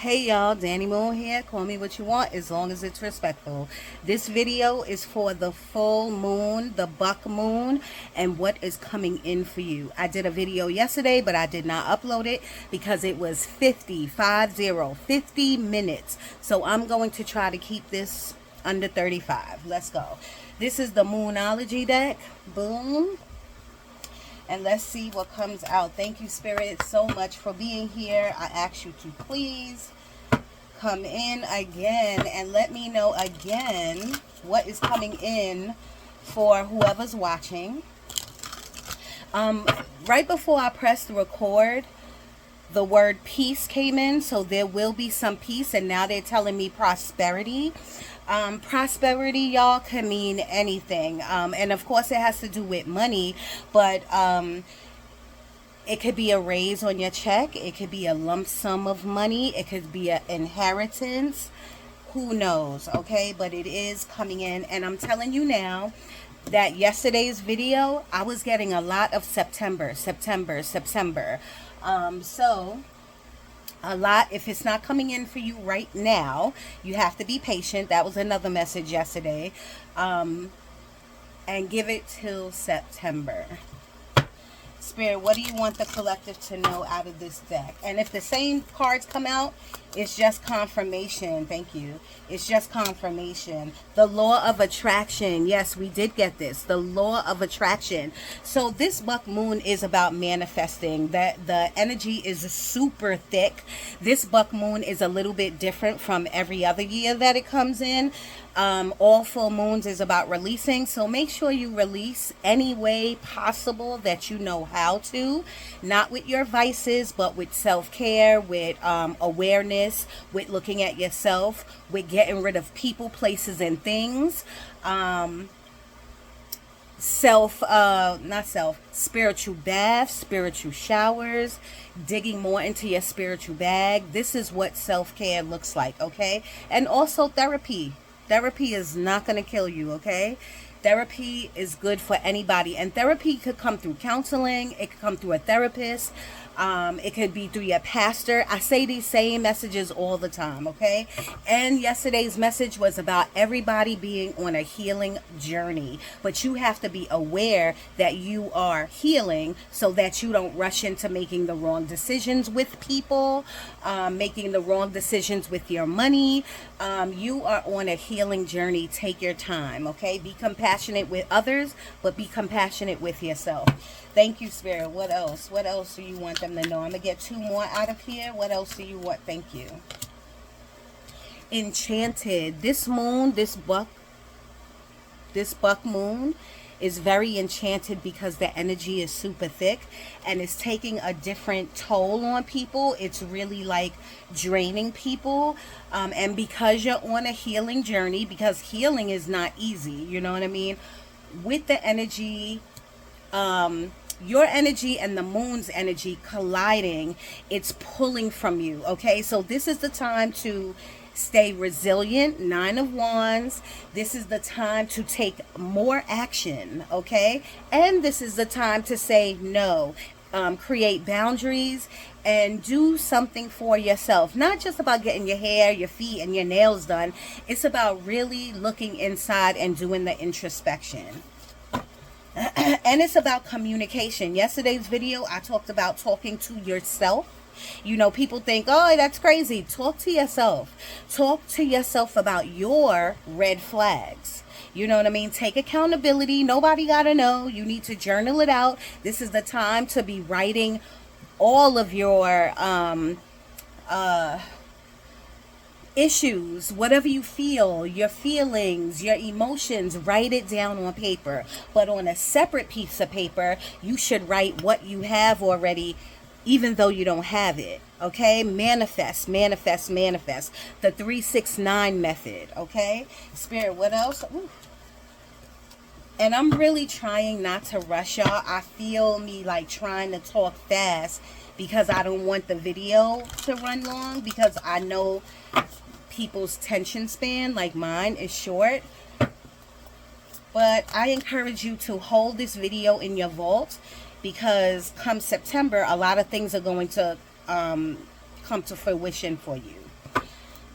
Hey y'all, Danny Moon here. Call me what you want as long as it's respectful. This video is for the full moon, the buck moon, and what is coming in for you. I did a video yesterday, but I did not upload it because it was 50 minutes. So I'm going to try to keep this under 35. Let's go. This is the Moonology deck. Boom. And let's see what comes out. Thank you, Spirit, so much for being here. I ask you to please come in again and let me know again what is coming in for whoever's watching. Right before I pressed record, the word peace came in, so there will be some peace, and now they're telling me prosperity. Prosperity, y'all, can mean anything, and of course it has to do with money, but it could be a raise on your check, it could be a lump sum of money, it could be an inheritance, who knows, okay? But it is coming in, and I'm telling you now that yesterday's video, I was getting a lot of September. So a lot, if it's not coming in for you right now, you have to be patient. That was another message yesterday. And give it till September. Spirit, what do you want the collective to know out of this deck? And if the same cards come out, it's just confirmation. Thank you. It's just confirmation. The law of attraction. Yes, we did get this. The law of attraction. So this buck moon is about manifesting. That the energy is super thick. This buck moon is a little bit different from every other year that it comes in. All full moons is about releasing, so make sure you release any way possible that you know how to, not with your vices, but with self-care, with awareness, with looking at yourself, with getting rid of people, places, and things. Spiritual baths, spiritual showers, digging more into your spiritual bag. This is what self-care looks like, okay? And also therapy. Therapy is not going to kill you, okay? Therapy is good for anybody. And therapy could come through counseling. It could come through a therapist. It could be through your pastor. I say these same messages all the time, okay? And yesterday's message was about everybody being on a healing journey. But you have to be aware that you are healing so that you don't rush into making the wrong decisions with people, making the wrong decisions with your money. You are on a healing journey. Take your time, okay? Be compassionate with others, but be compassionate with yourself. Thank you, Spirit. What else? What else do you want them to know? I'm going to get two more out of here. What else do you want? Thank you. Enchanted. This moon, this buck moon is very enchanted because the energy is super thick and it's taking a different toll on people. It's really like draining people. And because you're on a healing journey, because healing is not easy, you know what I mean? With the energy, your energy and the moon's energy colliding, it's pulling from you, okay? So this is the time to stay resilient. 9 of Wands. This is the time to take more action, okay? And this is the time to say no, create boundaries, and do something for yourself. Not just about getting your hair, your feet, and your nails done. It's about really looking inside and doing the introspection. And it's about communication. Yesterday's video, I talked about talking to yourself. You know, people think, oh, that's crazy. Talk to yourself. Talk to yourself about your red flags. You know what I mean? Take accountability. Nobody got to know. You need to journal it out. This is the time to be writing all of your issues, whatever you feel, your feelings, your emotions, write it down on paper. But on a separate piece of paper, you should write what you have already, even though you don't have it, okay? Manifest, manifest, manifest. The 369 method, okay? Spirit, what else? Ooh. And I'm really trying not to rush y'all. I feel me like trying to talk fast because I don't want the video to run long, because I know people's attention span, like mine, is short. But I encourage you to hold this video in your vault, because come September, a lot of things are going to come to fruition for you.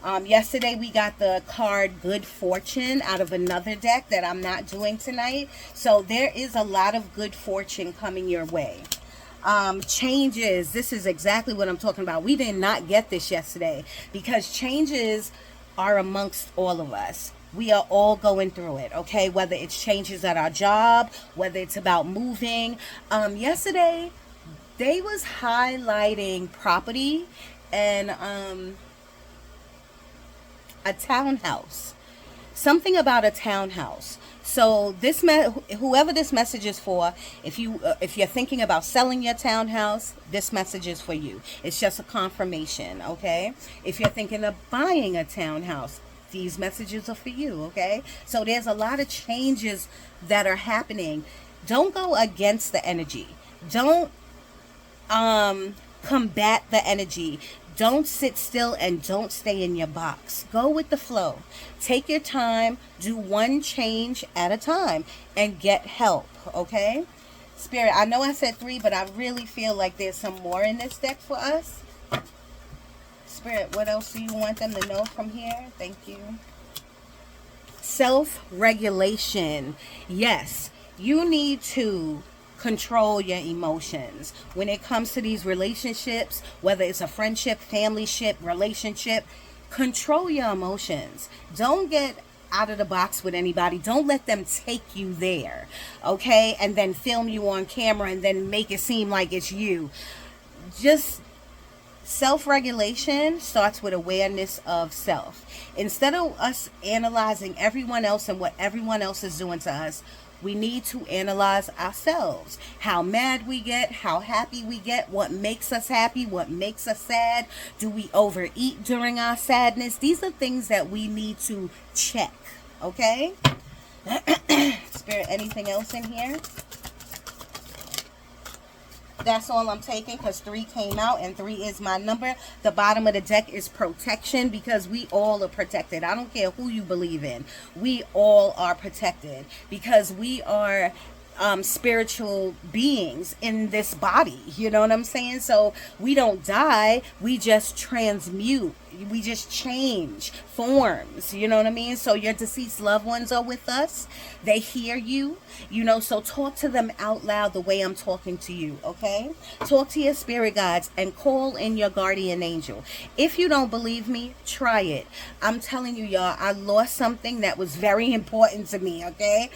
Yesterday we got the card Good Fortune out of another deck that I'm not doing tonight. So there is a lot of good fortune coming your way. Changes. This is exactly what I'm talking about. We did not get this yesterday because changes are amongst all of us. We are all going through it, okay? Whether it's changes at our job, whether it's about moving. Yesterday, they was highlighting property and a townhouse. Something about a townhouse. So this whoever this message is for, if you're thinking about selling your townhouse, this message is for you. It's just a confirmation, okay? If you're thinking of buying a townhouse, these messages are for you, okay? So there's a lot of changes that are happening. Don't go against the energy. Don't combat the energy. Don't sit still and don't stay in your box. Go with the flow. Take your time. Do one change at a time and get help, okay? Spirit, I know I said 3, but I really feel like there's some more in this deck for us. Spirit, what else do you want them to know from here? Thank you. Self-regulation. Yes, you need to control your emotions when it comes to these relationships, whether it's a friendship, family ship, relationship. Control your emotions. Don't get out of the box with anybody. Don't let them take you there, okay, and then film you on camera and then make it seem like it's you. Just self-regulation starts with awareness of self. Instead of us analyzing everyone else and what everyone else is doing to us, we need to analyze ourselves. How mad we get, how happy we get, what makes us happy, what makes us sad. Do we overeat during our sadness? These are things that we need to check, okay? Spirit, anything else in here? That's all I'm taking because 3 came out and 3 is my number. The bottom of the deck is protection because we all are protected. I don't care who you believe in. We all are protected because we are spiritual beings in this body. You know what I'm saying? So we don't die. We just transmute. We just change forms. You know what I mean? So your deceased loved ones are with us. They hear you. You know, so talk to them out loud the way I'm talking to you, okay? Talk to your spirit guides and call in your guardian angel. If you don't believe me, try it. I'm telling you, y'all, I lost something that was very important to me, okay?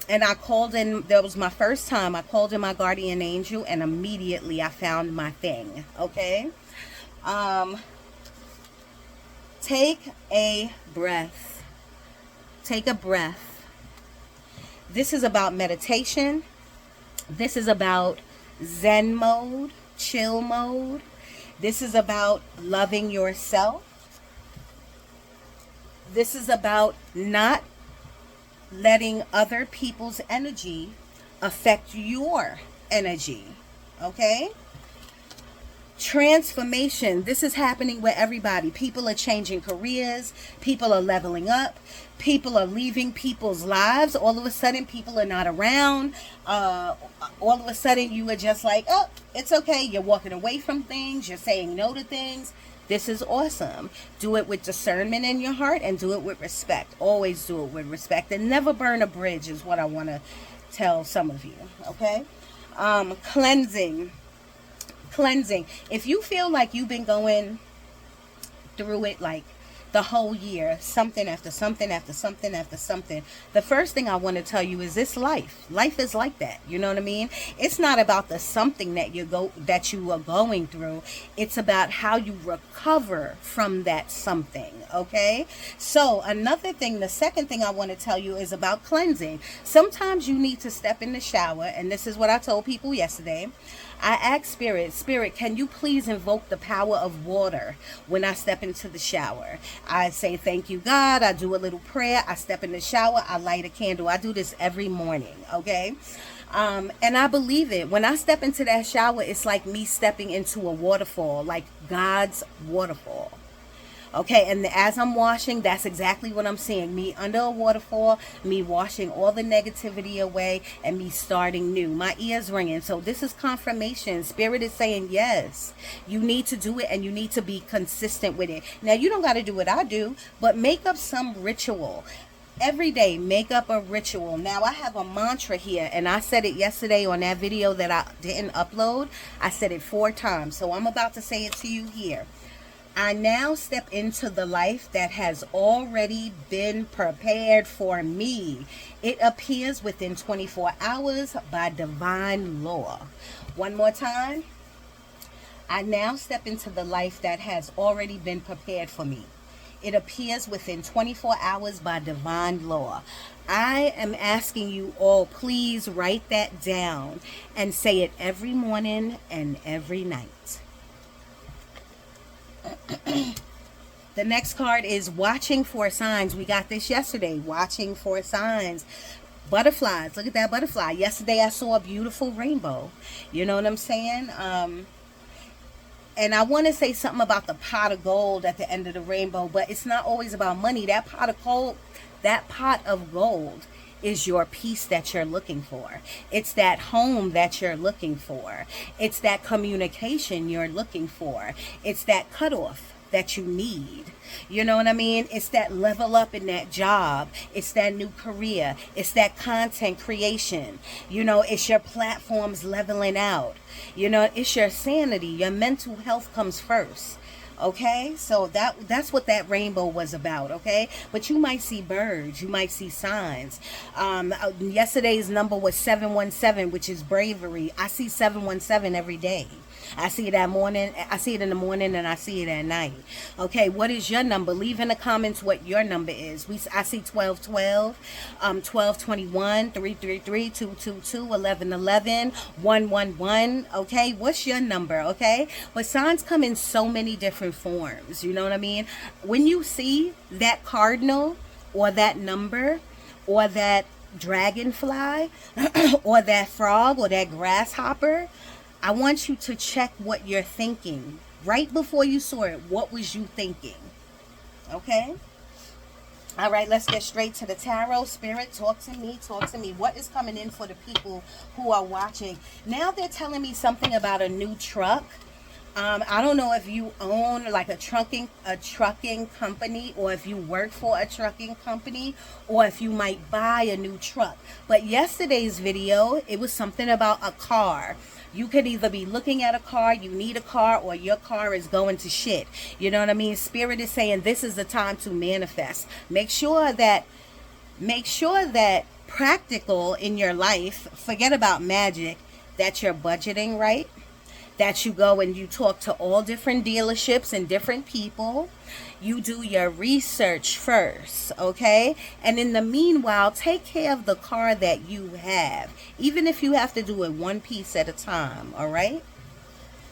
And I called in, that was my first time, I called in my guardian angel and immediately I found my thing, okay? Take a breath. Take a breath. This is about meditation. This is about Zen mode, chill mode. This is about loving yourself. This is about not letting other people's energy affect your energy, okay? Transformation. This is happening with everybody. People are changing careers. People are leveling up. People are leaving people's lives. All of a sudden, people are not around. All of a sudden, you are just like, oh, it's okay. You're walking away from things. You're saying no to things. This is awesome. Do it with discernment in your heart and do it with respect. Always do it with respect and never burn a bridge is what I want to tell some of you, okay? Cleansing. If you feel like you've been going through it like the whole year, something after something after something after something, the first thing I want to tell you is this life is like that. You know what I mean? It's not about the something that you are going through. It's about how you recover from that something, okay? So another thing, the second thing I want to tell you is about cleansing. Sometimes you need to step in the shower, and this is what I told people yesterday. I asked Spirit, can you please invoke the power of water when I step into the shower? I say, thank you, God. I do a little prayer. I step in the shower. I light a candle. I do this every morning, okay? And I believe it. When I step into that shower, it's like me stepping into a waterfall, like God's waterfall. Okay, and as I'm washing, that's exactly what I'm seeing. Me under a waterfall, me washing all the negativity away, and me starting new. My ears ringing. So this is confirmation. Spirit is saying, yes, you need to do it, and you need to be consistent with it. Now, you don't got to do what I do, but make up some ritual. Every day, make up a ritual. Now, I have a mantra here, and I said it yesterday on that video that I didn't upload. I said it 4 times, so I'm about to say it to you here. I now step into the life that has already been prepared for me. It appears within 24 hours by divine law. One more time. I now step into the life that has already been prepared for me. It appears within 24 hours by divine law. I am asking you all, please write that down and say it every morning and every night. The next card is watching for signs. We got this yesterday. Watching for signs. Butterflies. Look at that butterfly. Yesterday I saw a beautiful rainbow. You know what I'm saying? And I want to say something about the pot of gold at the end of the rainbow, but it's not always about money. That pot of gold is your peace that you're looking for. It's that home that you're looking for. It's that communication you're looking for. It's that cutoff that you need. You know what I mean? It's that level up in that job. It's that new career. It's that content creation. You know, it's your platforms leveling out. You know, it's your sanity. Your mental health comes first. Okay, so that's what that rainbow was about. Okay, but you might see birds, you might see signs. Yesterday's number was 717, which is bravery. I see 717 every day. I see it that morning. I see it in the morning, and I see it at night. Okay, what is your number? Leave in the comments what your number is. I see 1212, 1221, 333, 222, 1111, 111. Okay, what's your number? Okay, but signs come in so many different forms. You know what I mean? When you see that cardinal or that number or that dragonfly or that frog or that grasshopper, I want you to check what you're thinking. Right before you saw it, what was you thinking? Okay? All right, let's get straight to the tarot. Spirit, talk to me, talk to me. What is coming in for the people who are watching? Now they're telling me something about a new truck. I don't know if you own like a trucking company, or if you work for a trucking company, or if you might buy a new truck. But yesterday's video, it was something about a car. You could either be looking at a car, you need a car, or your car is going to shit. You know what I mean? Spirit is saying this is the time to manifest. Make sure that practical in your life, forget about magic, that you're budgeting right, that you go and you talk to all different dealerships and different people. You do your research first, okay? And in the meanwhile, take care of the car that you have, even if you have to do it one piece at a time, all right?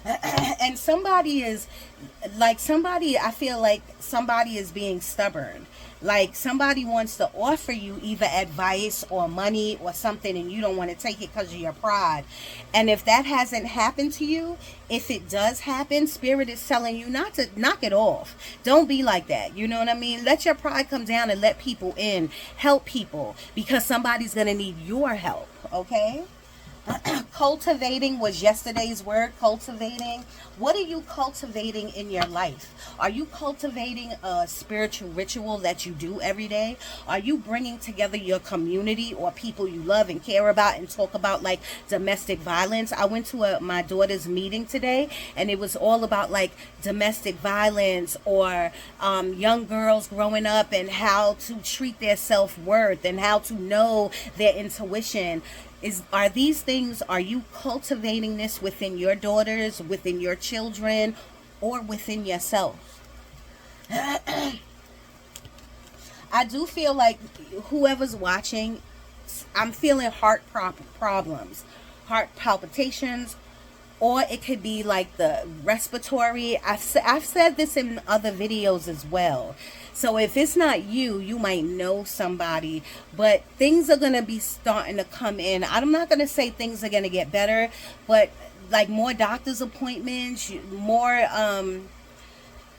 And I feel like somebody is being stubborn. Like somebody wants to offer you either advice or money or something, and you don't want to take it because of your pride. And if that hasn't happened to you, if it does happen, Spirit is telling you not to knock it off. Don't be like that. You know what I mean? Let your pride come down and let people in. Help people, because somebody's going to need your help, okay? Cultivating was yesterday's word. Cultivating. What are you cultivating in your life? Are you cultivating a spiritual ritual that you do every day? Are you bringing together your community or people you love and care about and talk about like domestic violence? I went to my daughter's meeting today, and it was all about like domestic violence or young girls growing up and how to treat their self-worth and how to know their intuition. Are these things, are you cultivating this within your daughters, within your children, or within yourself? I do feel like whoever's watching, I'm feeling heart problems, heart palpitations, or it could be like the respiratory. I've said this in other videos as well. So if it's not you, you might know somebody, but things are going to be starting to come in. I'm not going to say things are going to get better, but like more doctor's appointments, more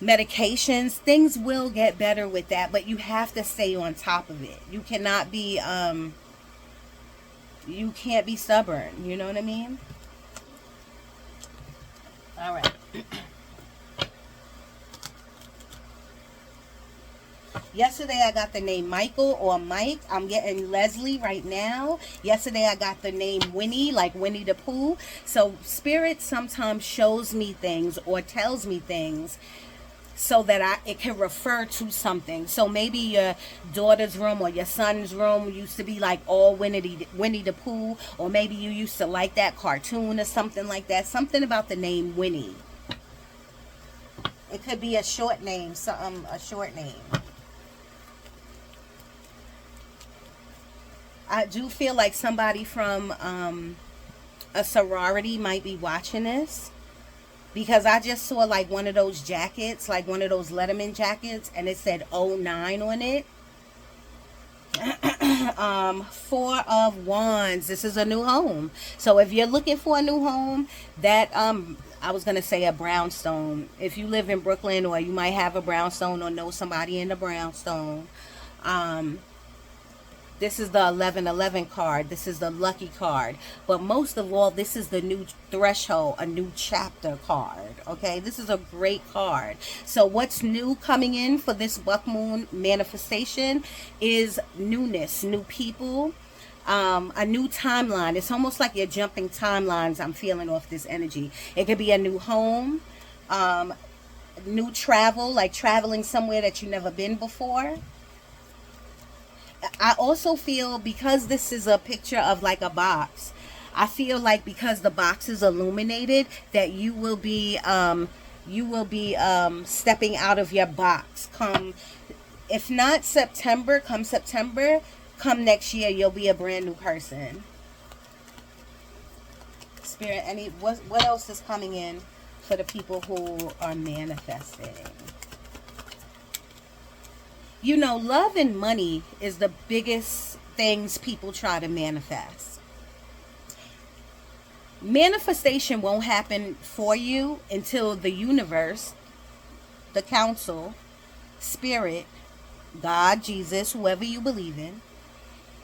medications, things will get better with that, but you have to stay on top of it. You cannot be you can't be stubborn, you know what I mean? All right. Yesterday I got the name Michael or Mike. I'm getting Leslie right now. Yesterday I got the name Winnie, like Winnie the Pooh. So Spirit sometimes shows me things or tells me things so that it can refer to something. So maybe your daughter's room or your son's room used to be like all Winnie the Pooh, or maybe you used to like that cartoon or something like that. Something about the name Winnie. It could be a short name, a short name. I do feel like somebody from a sorority might be watching this, because I just saw like one of those jackets, like one of those Letterman jackets, and it said '09 on it. Four of Wands. This is a new home. So if you're looking for a new home, that I was gonna say a brownstone. If you live in Brooklyn, or you might have a brownstone or know somebody in the brownstone, this is the 1111 card. This is the lucky card. But most of all, this is the new threshold, a new chapter card. Okay, this is a great card. So what's new coming in for this Buck Moon manifestation is newness, new people, a new timeline. It's almost like you're jumping timelines. I'm feeling off this energy. It could be a new home, new travel, like traveling somewhere that you've never been before. I also feel, because this is a picture of like a box, I feel like because the box is illuminated, that you will be stepping out of your box. If not September, come next year, you'll be a brand new person. Spirit, what else is coming in for the people who are manifesting? You know, love and money is the biggest things people try to manifest. Manifestation won't happen for you until the universe, the council, spirit, God, Jesus, whoever you believe in,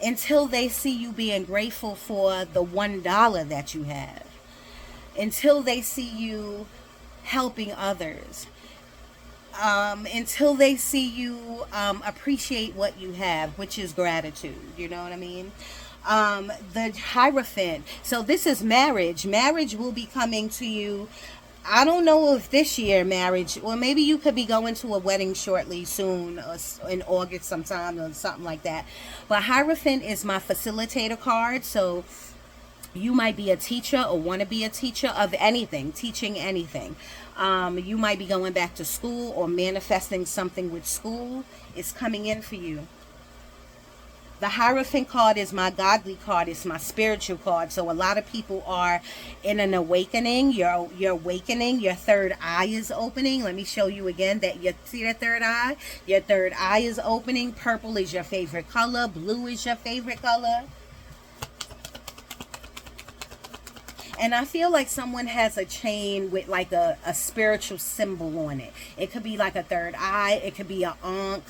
until they see you being grateful for the $1 that you have, until they see you helping others, until they see you appreciate what you have, which is gratitude. You know what I mean? The Hierophant. So this is marriage. Marriage will be coming to you. I don't know if this year marriage, or maybe you could be going to a wedding shortly, soon, or in August sometime, or something like that. But Hierophant is my facilitator card. So you might be a teacher or want to be a teacher of anything, teaching anything. You might be going back to school or manifesting something with school. It's coming in for you. The Hierophant card is my godly card. It's my spiritual card. So a lot of people are in an awakening. You're awakening. Your third eye is opening. Let me show you again that you see that third eye? Your third eye is opening. Purple is your favorite color. Blue is your favorite color. And I feel like someone has a chain with like a spiritual symbol on it. It could be like a third eye. It could be an ankh.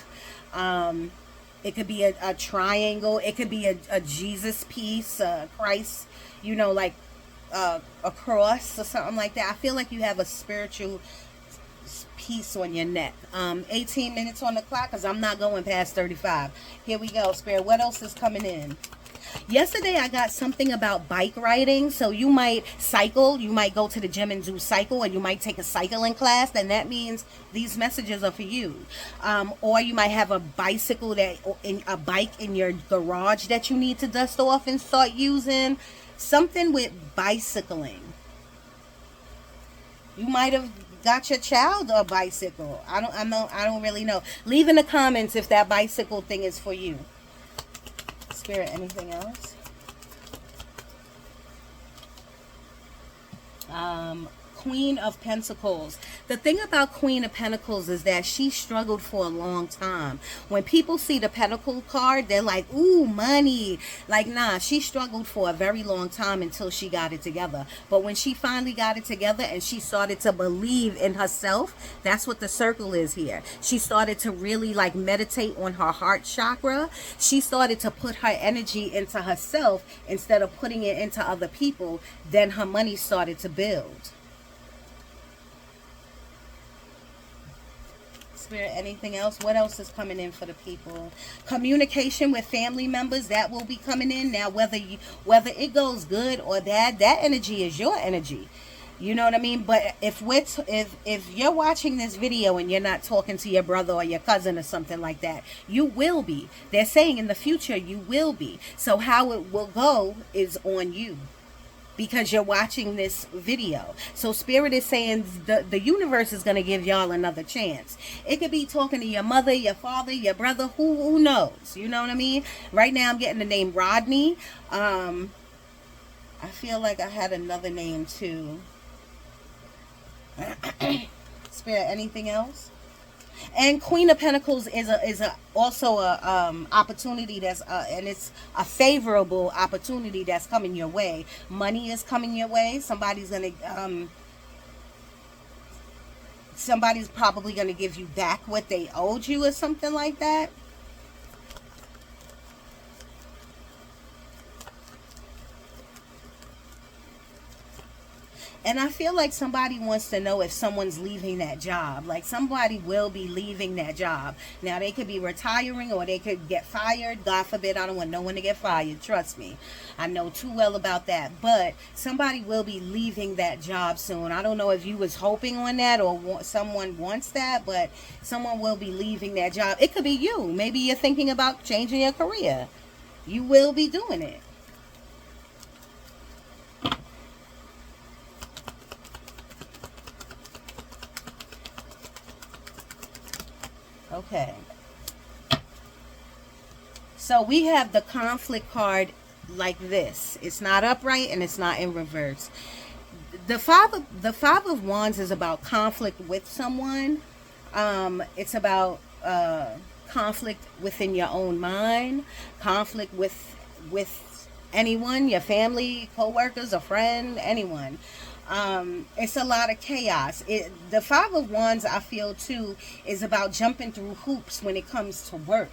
It could be a triangle. It could be a Jesus piece, Christ, you know, like a cross or something like that. I feel like you have a spiritual piece on your neck. 18 minutes on the clock, because I'm not going past 35. Here we go, Spirit. What else is coming in? Yesterday I got something about bike riding. So you might cycle, you might go to the gym and do cycle, or you might take a cycling class, then that means these messages are for you. Or you might have a bicycle, a bike in your garage that you need to dust off and start using. Something with bicycling. You might have got your child a bicycle. I don't really know. Leave in the comments if that bicycle thing is for you. Spirit, anything else? Queen of Pentacles. The thing about Queen of Pentacles is that she struggled for a long time. When people see the Pentacle card, they're like, ooh, money. Like, nah, she struggled for a very long time until she got it together. But when she finally got it together and she started to believe in herself, that's what the circle is here. She started to really like meditate on her heart chakra. She started to put her energy into herself instead of putting it into other people. Then her money started to build. Spirit, anything else? What else is coming in for the people? Communication with family members, that will be coming in. Now, whether it goes good or bad, that energy is your energy. You know what I mean? But if you're watching this video and you're not talking to your brother or your cousin or something like that, you will be. They're saying in the future you will be. So how it will go is on you, because you're watching this video. So Spirit is saying the universe is going to give y'all another chance. It could be talking to your mother, your father, your brother, who knows? You know what I mean? Right now I'm getting the name Rodney. I feel like I had another name too. Spirit, anything else? And Queen of Pentacles is also a opportunity that's and it's a favorable opportunity that's coming your way. Money is coming your way. Somebody's probably gonna give you back what they owed you or something like that. And I feel like somebody wants to know if someone's leaving that job. Like somebody will be leaving that job. Now they could be retiring or they could get fired. God forbid, I don't want no one to get fired. Trust me. I know too well about that. But somebody will be leaving that job soon. I don't know if you was hoping on that or someone wants that, but someone will be leaving that job. It could be you. Maybe you're thinking about changing your career. You will be doing it. Okay, so we have the conflict card like this. It's not upright and it's not in reverse. The five of wands is about conflict with someone. It's about conflict within your own mind, conflict with anyone, your family, co-workers, a friend, anyone. It's a lot of chaos. The Five of Wands, I feel too, is about jumping through hoops when it comes to work.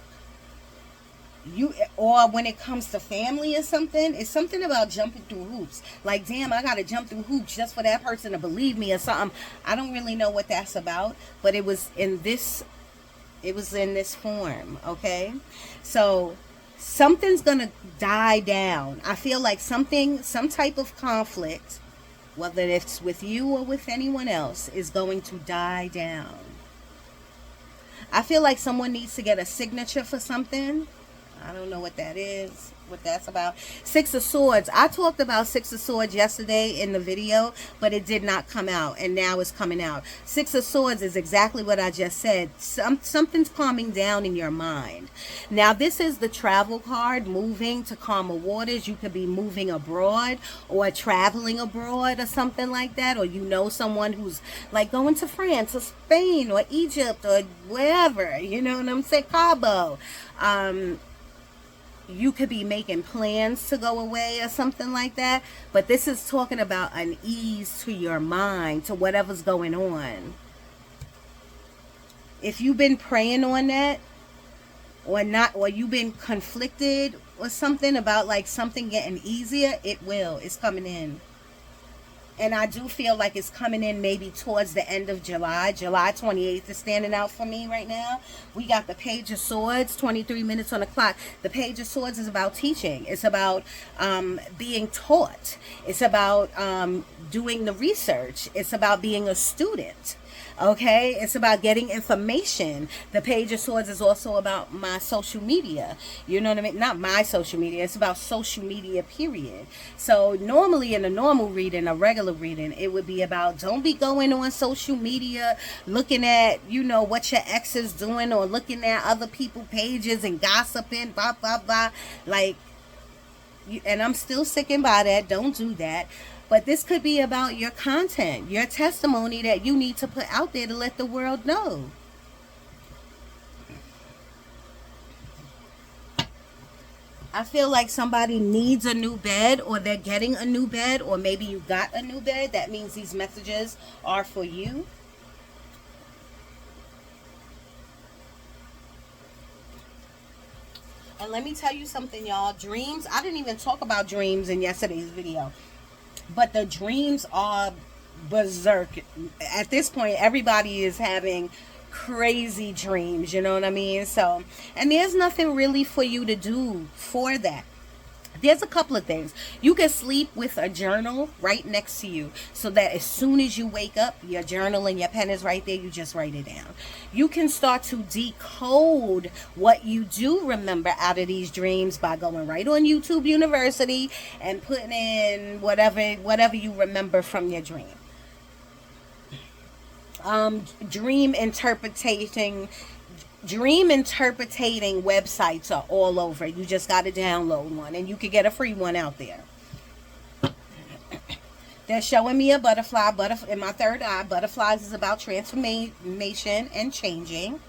Or when it comes to family or something. It's something about jumping through hoops. Like, damn, I gotta jump through hoops just for that person to believe me or something. I don't really know what that's about, but it was in this form, okay? So something's gonna die down. I feel like some type of conflict, whether it's with you or with anyone else, is going to die down. I feel like someone needs to get a signature for something. I don't know what that is, what that's about. Six of Swords. I talked about Six of Swords yesterday in the video, but it did not come out, and now it's coming out. Six of Swords is exactly what I just said. Something's calming down in your mind. Now, this is the travel card, moving to calmer waters. You could be moving abroad or traveling abroad or something like that, or you know someone who's like going to France or Spain or Egypt or wherever, you know what I'm saying, Cabo. You could be making plans to go away or something like that. But this is talking about an ease to your mind, to whatever's going on. If you've been praying on that, or not, or you've been conflicted or something about like something getting easier, it will. It's coming in. And I do feel like it's coming in maybe towards the end of July. July 28th is standing out for me right now. We got the Page of Swords, 23 minutes on the clock. The Page of Swords is about teaching. It's about being taught. It's about doing the research. It's about being a student. Okay, it's about getting information. The Page of Swords is also about my social media. You know what I mean? Not my social media. It's about social media, period. So normally in a normal reading, a regular reading, it would be about don't be going on social media looking at, you know, what your ex is doing or looking at other people's pages and gossiping, blah, blah, blah. Like, and I'm still sticking by that. Don't do that. But this could be about your content, your testimony that you need to put out there to let the world know. I feel like somebody needs a new bed, or they're getting a new bed, or maybe you got a new bed. That means these messages are for you. And let me tell you something, y'all. Dreams, I didn't even talk about dreams in yesterday's video, but the dreams are berserk. At this point, everybody is having crazy dreams, you know what I mean? So, and there's nothing really for you to do for that. There's a couple of things. You can sleep with a journal right next to you, so that as soon as you wake up, your journal and your pen is right there. You just write it down. You can start to decode what you do remember out of these dreams by going right on YouTube University and putting in whatever you remember from your dream. Dream interpreting websites are all over. You just got to download one, and you could get a free one out there. They're showing me a butterfly in my third eye. Butterflies is about transformation and changing.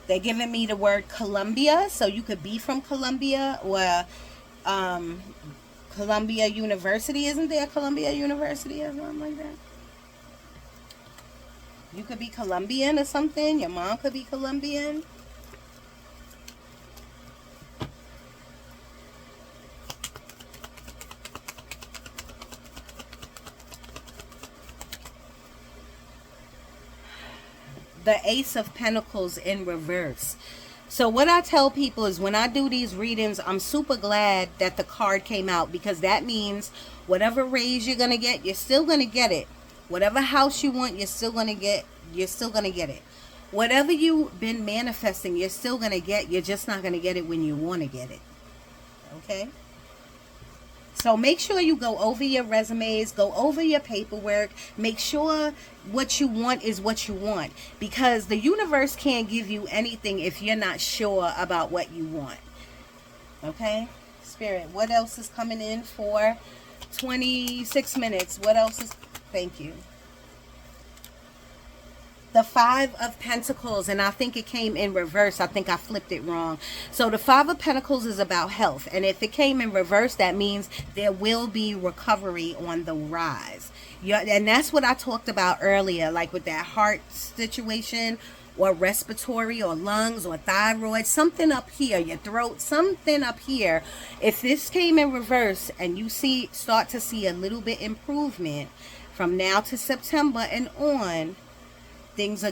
They're giving me the word Columbia, so you could be from Columbia, or Columbia University. Isn't there Columbia University or something like that? You could be Colombian or something. Your mom could be Colombian. The Ace of Pentacles in reverse. So what I tell people is, when I do these readings, I'm super glad that the card came out, because that means whatever raise you're going to get, you're still going to get it. Whatever house you want, you're still going to get it. Whatever you've been manifesting, you're still going to get. You're just not going to get it when you want to get it. Okay? So make sure you go over your resumes, go over your paperwork, make sure what you want is what you want, because the universe can't give you anything if you're not sure about what you want. Okay? Spirit, what else is coming in for 26 minutes? What else is... Thank you. The Five of Pentacles, and I think it came in reverse. I think I flipped it wrong. So the Five of Pentacles is about health, and if it came in reverse, that means there will be recovery on the rise. And that's what I talked about earlier, like with that heart situation, or respiratory, or lungs, or thyroid, something up here, your throat, something up here. If this came in reverse and you start to see a little bit improvement from now to September and on, things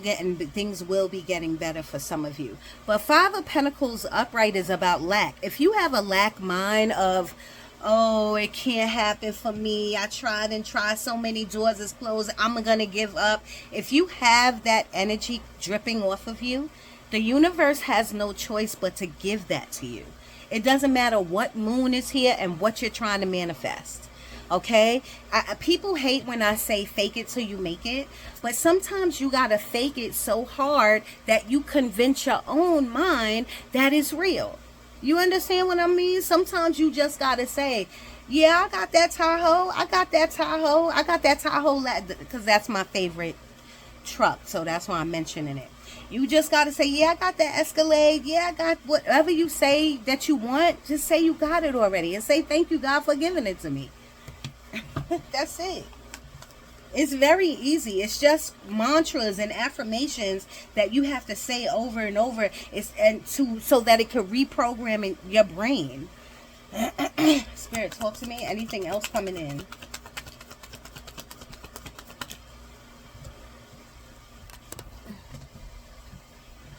will be getting better for some of you. But Five of Pentacles upright is about lack. If you have a lack mind of, oh, it can't happen for me, I tried and tried, so many doors is closed, I'm gonna give up. If you have that energy dripping off of you, the universe has no choice but to give that to you. It doesn't matter what moon is here and what you're trying to manifest. Okay? People hate when I say fake it till you make it, but sometimes you gotta fake it so hard that you convince your own mind that it's real. You understand what I mean? Sometimes you just gotta say, yeah, I got that Tahoe, I got that Tahoe, because that's my favorite truck, so that's why I'm mentioning it. You just gotta say, yeah, I got that Escalade, yeah, I got whatever you say that you want, just say you got it already, and say thank you, God, for giving it to me. That's it. It's very easy. It's just mantras and affirmations that you have to say over and over, so that it can reprogram in your brain. Spirit, talk to me. Anything else coming in?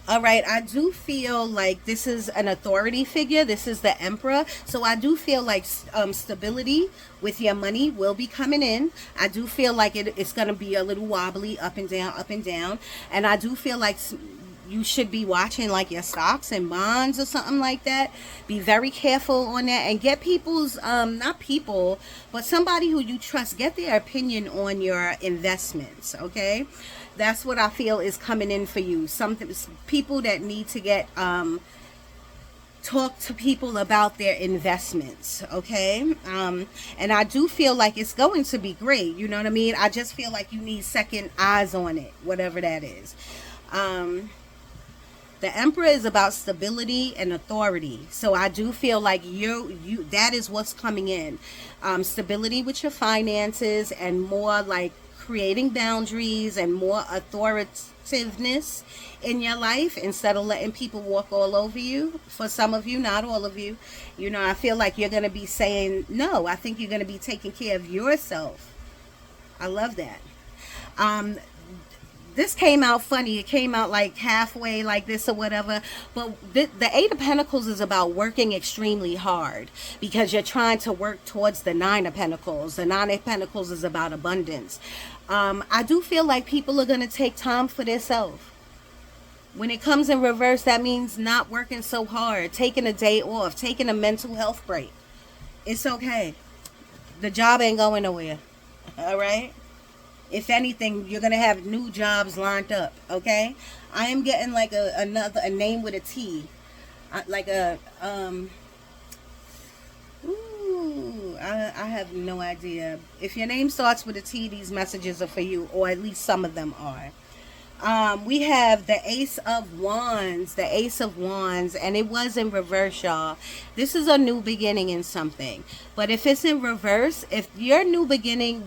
All right, I do feel like this is an authority figure. This is the Emperor. So I do feel like stability with your money will be coming in. I do feel like it's going to be a little wobbly, up and down, up and down. And I do feel like you should be watching like your stocks and bonds or something like that. Be very careful on that, and get people's, not people, but somebody who you trust, get their opinion on your investments, okay? That's what I feel is coming in for you. People that need to get talk to people about their investments, okay? And I do feel like it's going to be great, you know what I mean? I just feel like you need second eyes on it, whatever that is. The Emperor is about stability and authority. So I do feel like you that is what's coming in. Stability with your finances, and more like creating boundaries and more authoritativeness in your life, instead of letting people walk all over you. For some of you, not all of you. You know, I feel like you're going to be saying no. I think you're going to be taking care of yourself. I love that. This came out funny. It came out like halfway like this or whatever. But the Eight of Pentacles is about working extremely hard, because you're trying to work towards the Nine of Pentacles. The Nine of Pentacles is about abundance. I do feel like people are going to take time for themselves. When it comes in reverse, that means not working so hard, taking a day off, taking a mental health break. It's okay. The job ain't going nowhere. All right? If anything, you're going to have new jobs lined up, okay? I am getting like a name with a T. Like a, I have no idea. If your name starts with a T, these messages are for you, or at least some of them are. We have the Ace of Wands, and it was in reverse, y'all. This is a new beginning in something. But if it's in reverse, if your new beginning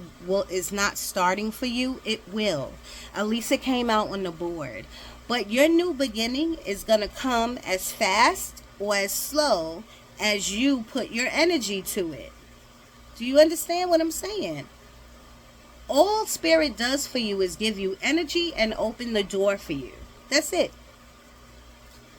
is not starting for you, it will. At least it came out on the board. But your new beginning is going to come as fast or as slow as you put your energy to it. Do you understand what I'm saying? All Spirit does for you is give you energy and open the door for you. That's it.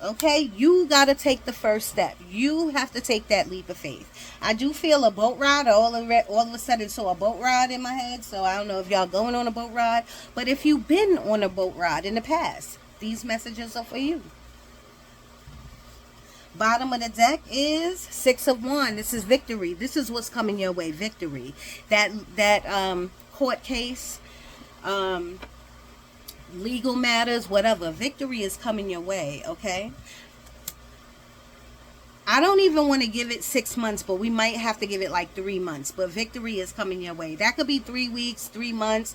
Okay? You got to take the first step. You have to take that leap of faith. I do feel a boat ride. All of a sudden saw a boat ride in my head. So I don't know if y'all going on a boat ride. But if you've been on a boat ride in the past, these messages are for you. Bottom of the deck is Six of Wands. This is victory. This is what's coming your way. Victory. That court case, legal matters, whatever. Victory is coming your way, okay? I don't even want to give it 6 months, but we might have to give it like 3 months. But victory is coming your way. That could be 3 weeks, 3 months.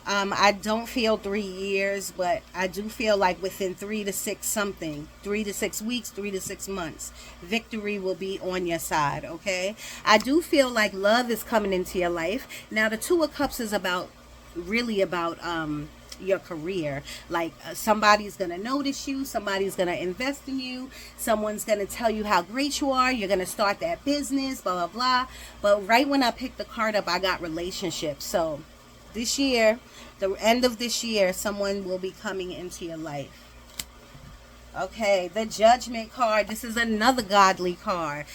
I don't feel 3 years, but I do feel like within 3 to 6 something, 3 to 6 weeks, 3 to 6 months, victory will be on your side, okay? I do feel like love is coming into your life. Now, the Two of Cups is really about your career. Like somebody's going to notice you, somebody's going to invest in you, someone's going to tell you how great you are, you're going to start that business, blah, blah, blah. But right when I picked the card up, I got relationships. So this year, the end of this year, someone will be coming into your life. Okay, the Judgment card. This is another godly card.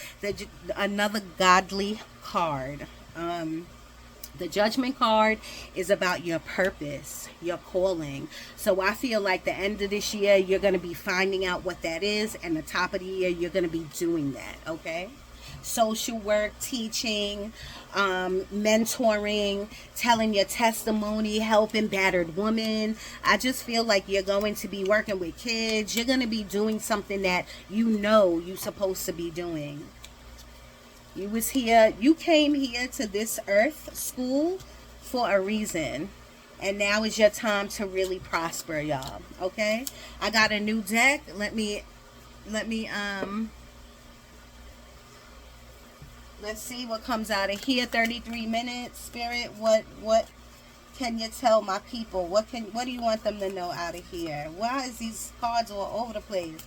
Another godly card. The Judgment card is about your purpose, your calling. So I feel like the end of this year, you're going to be finding out what that is. And the top of the year, you're going to be doing that, okay? Social work, teaching, mentoring, telling your testimony, helping battered women. I just feel like you're going to be working with kids. You're going to be doing something that you know you're supposed to be doing. You came here to this earth school for a reason. And now is your time to really prosper, y'all. Okay? I got a new deck. Let's see what comes out of here. 33 minutes. Spirit, what can you tell my people? What do you want them to know out of here? Why is these cards all over the place?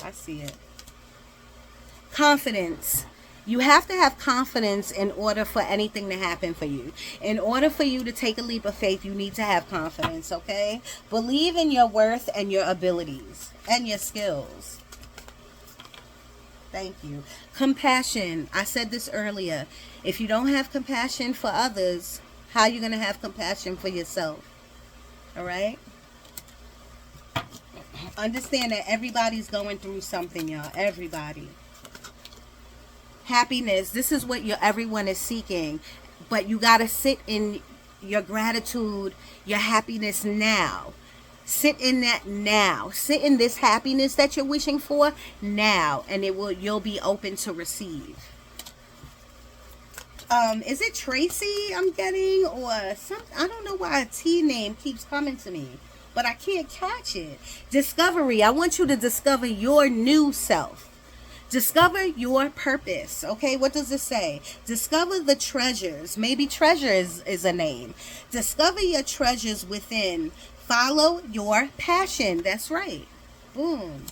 I see it. Confidence. You have to have confidence in order for anything to happen for you. In order for you to take a leap of faith, you need to have confidence, okay? Believe in your worth and your abilities and your skills. Thank you. Compassion. I said this earlier. If you don't have compassion for others, how are you going to have compassion for yourself? All right? Understand that everybody's going through something, y'all. Everybody. Happiness. This is what everyone is seeking. But you got to sit in your gratitude, your happiness now. Sit in that now. Sit in this happiness that you're wishing for now, and you'll be open to receive. Is it Tracy I'm getting, or some? I don't know why a T name keeps coming to me, but I can't catch it. Discovery. I want you to discover your new self. Discover your purpose. Okay, what does it say? Discover the treasures. Maybe treasure is a name. Discover your treasures within. Follow your passion. That's right. Boom.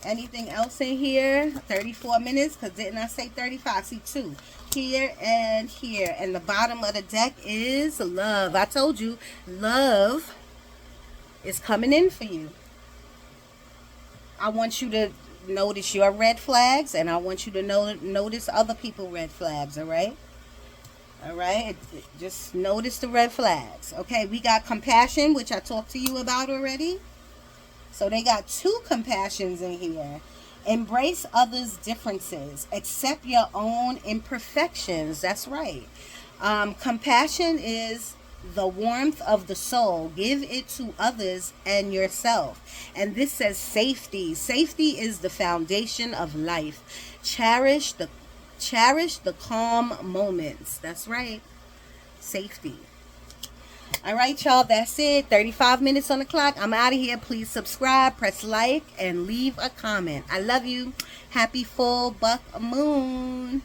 Anything else in here? 34 minutes, because didn't I say 35? See, 2 here and here. And the bottom of the deck is love. I told you, love is coming in for you. I want you to notice your red flags, and I want you to notice other people's red flags. All right? All right? Just notice the red flags. Okay, we got compassion, which I talked to you about already. So they got 2 compassions in here. Embrace others' differences. Accept your own imperfections. That's right. Compassion is the warmth of the soul. Give it to others and yourself. And this says safety. Safety is the foundation of life. Cherish the calm moments. That's right. Safety. All right, y'all, that's it. 35 minutes on the clock. I'm out of here. Please subscribe, press like, and leave a comment. I love you. Happy full buck moon.